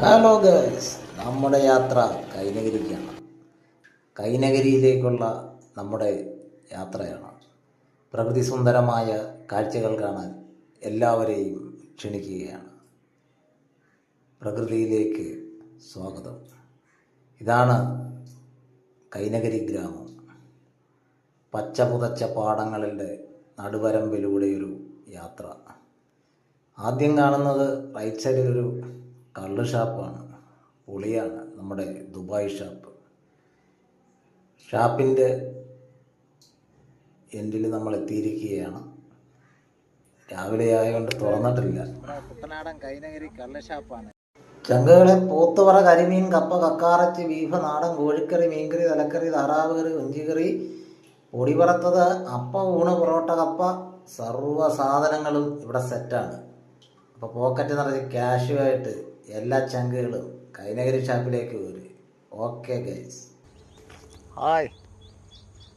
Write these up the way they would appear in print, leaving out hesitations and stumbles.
Hello girls, നമ്മുടെ യാത്ര കൈനഗിരിക്കാണ്. കൈനഗരിയിലേക്കുള്ള നമ്മുടെ യാത്രയാണ്. പ്രകൃതി സുന്ദരമായ കാഴ്ചകൾ കാണാൻ എല്ലാവരെയും ക്ഷണിക്കുകയാണ്. പ്രകൃതിയിലേക്ക് സ്വാഗതം. ഇതാണ് കൈനഗരി ഗ്രാമം. പച്ച പുതച്ച പാടങ്ങളുടെ നടുവരമ്പിലൂടെയൊരു യാത്ര. ആദ്യം കാണുന്നത് റൈറ്റ് സൈഡിലൊരു കള്ള് ഷാപ്പാണ്. പൊളിയാണ്, നമ്മുടെ ദുബായ് ഷാപ്പ്. ഷാപ്പിൻ്റെ എൻഡിൽ നമ്മൾ എത്തിയിരിക്കുകയാണ്. രാവിലെ ആയതുകൊണ്ട് തുറന്നിട്ടില്ല. കുട്ടനാടൻ കൈനഗരി കള്ള് ഷാപ്പാണ്. ചങ്കകളെ പോത്തുവറ, കരിമീൻ, കപ്പ, കക്കാറച്ചി, ബീഫ്, നാടൻ കോഴിക്കറി, മീൻകറി, തലക്കറി, താറാവ് കറി, കൊഞ്ചിക്കറി, പൊടി വറുത്തത്, അപ്പ, ഊണ്, പൊറോട്ട, കപ്പ, സർവ്വ സാധനങ്ങളും ഇവിടെ സെറ്റാണ്. അപ്പോൾ പോക്കറ്റ് നിറച്ച് ക്യാഷുമായിട്ട് എല്ലാ ചങ്കുകളും കൈനഗരി ഷാപ്പിലേക്ക് വരും. Okay guys. ഹായ്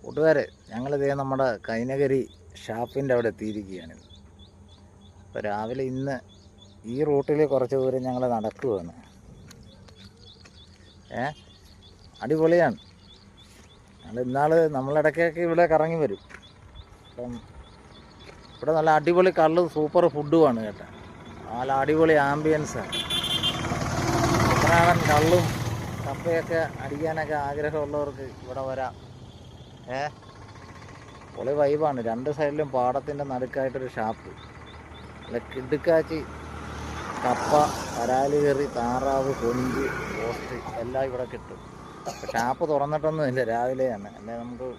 കൂട്ടുകാരെ, ഞങ്ങളിതേ നമ്മുടെ കൈനഗരി ഷാപ്പിൻ്റെ അവിടെ എത്തിയിരിക്കുകയാണ്. അപ്പോൾ രാവിലെ ഇന്ന് ഈ റൂട്ടിൽ കുറച്ച് ദൂരം ഞങ്ങൾ നടക്കുകയാണ്. അടിപൊളിയാണ്. നമ്മളിടയ്ക്കൊക്കെ ഇവിടെ കറങ്ങി വരും. അപ്പം ഇവിടെ നല്ല അടിപൊളി കള്ളും സൂപ്പർ ഫുഡുമാണ് കേട്ടോ. നല്ല അടിപൊളി ആംബിയൻസാണ്. കുട്ടനാടൻ കള്ളും കപ്പയൊക്കെ അടിക്കാനൊക്കെ ആഗ്രഹമുള്ളവർക്ക് ഇവിടെ വരാം. പൊളി വൈബാണ്. രണ്ട് സൈഡിലും പാടത്തിൻ്റെ നടുക്കായിട്ടൊരു ഷാപ്പ്. നല്ല കിടുക്കാച്ചി കപ്പ, വരാല് കറി, താറാവ്, കൊഞ്ച്, റോസ്റ്റ് എല്ലാം ഇവിടെ കിട്ടും. ഷാപ്പ് തുറന്നിട്ടൊന്നുമില്ല, രാവിലെയാണ്. അല്ലെ നമുക്ക്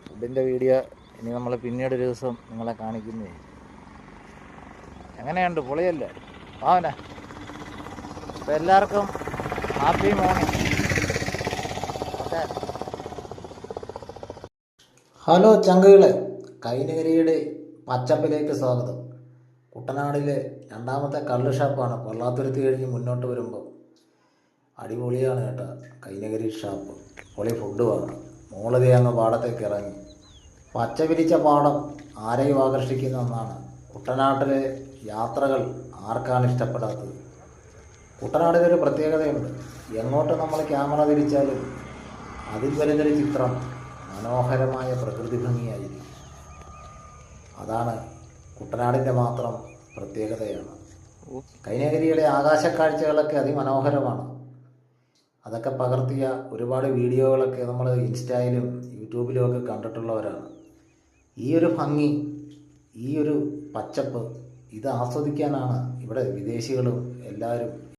ഫുഡിൻ്റെ വീഡിയോ ഇനി നമ്മൾ പിന്നീട് ഒരു ദിവസം നിങ്ങളെ കാണിക്കുന്നേ. എങ്ങനെയുണ്ട്? പൊളിയല്ലേ? ആവനെ. അപ്പോൾ എല്ലാവർക്കും ഹാപ്പി മോർണിംഗ്. ഓക്കെ. ഹലോ ചങ്കുകളെ, കൈനഗരിയുടെ പച്ചപ്പിലേക്ക് സ്വാഗതം. കുട്ടനാടിലെ രണ്ടാമത്തെ കള്ള് ഷാപ്പാണ്. പൊള്ളാത്തുരുത്തി കഴിഞ്ഞ് മുന്നോട്ട് വരുമ്പോൾ അടിപൊളിയാണ് കേട്ടോ കൈനഗരി ഷാപ്പ്. പൊളി ഫുഡുമാണ്. മോളതേ അങ്ങ് പാടത്തേക്ക് ഇറങ്ങി. പച്ച വിരിച്ച പാടം ആരെയും ആകർഷിക്കുന്ന ഒന്നാണ്. കുട്ടനാട്ടിലെ യാത്രകൾ ആർക്കാണ് ഇഷ്ടപ്പെടാത്തത്? കുട്ടനാടിനൊരു പ്രത്യേകതയുണ്ട്. എങ്ങോട്ട് നമ്മൾ ക്യാമറ തിരിച്ചാലും അതിൽ വരുന്നൊരു ചിത്രം മനോഹരമായ പ്രകൃതി ഭംഗിയായിരിക്കും. അതാണ് കുട്ടനാടിൻ്റെ മാത്രം പ്രത്യേകതയാണ്. കൈനഗരിയുടെ ആകാശക്കാഴ്ചകളൊക്കെ അതിമനോഹരമാണ്. അതൊക്കെ പകർത്തിയ ഒരുപാട് വീഡിയോകളൊക്കെ നമ്മൾ ഇൻസ്റ്റയിലും യൂട്യൂബിലും ഒക്കെ കണ്ടിട്ടുള്ളവരാണ്. ഈ ഒരു ഭംഗി, ഈ ഒരു പച്ചപ്പ്, ഇത് ആസ്വദിക്കാനാണ് ഇവിടെ വിദേശികളും എല്ലാവരും